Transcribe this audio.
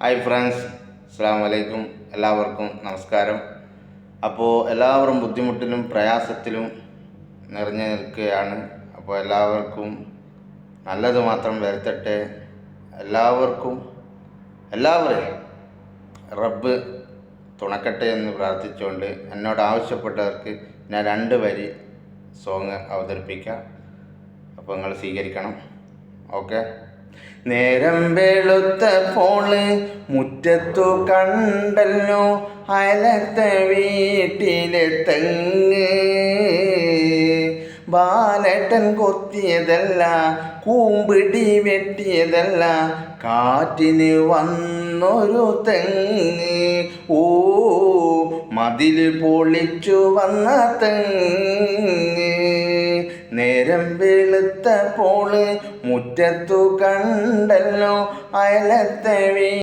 Hi friends, അസ്സലാമു അലൈക്കും. എല്ലാവർക്കും നമസ്കാരം. അപ്പോൾ എല്ലാവരും ബുദ്ധിമുട്ടിലും പ്രയാസത്തിലും നിറഞ്ഞു നിൽക്കുകയാണ്. അപ്പോൾ എല്ലാവർക്കും നല്ലത് മാത്രം വരുത്തട്ടെ. എല്ലാവരെയും റബ്ബ് തുണക്കട്ടെ എന്ന് പ്രാർത്ഥിച്ചുകൊണ്ട് എന്നോട് ആവശ്യപ്പെട്ടവർക്ക് ഞാൻ 2 വരി സോങ് അവതരിപ്പിക്കാം. അപ്പോൾ നിങ്ങൾ സ്വീകരിക്കണം. ഓക്കെ. നേരം വെളുത്തപ്പോൾ മുറ്റത്തു കണ്ടല്ലോ അയലത്തെ വീട്ടിലെ തെങ്ങ്. ബാലേട്ടൻ കൊത്തിയതല്ല, കൂമ്പിടി വെട്ടിയതല്ല, കാറ്റിന് വന്നൊരു തെങ്ങ്. ഓ, മതിൽ പൊളിച്ചു വന്ന തെങ്ങ്. നേരം വെളുത്തപ്പോൾ മുറ്റത്തു കണ്ടല്ലോ അയലത്തെ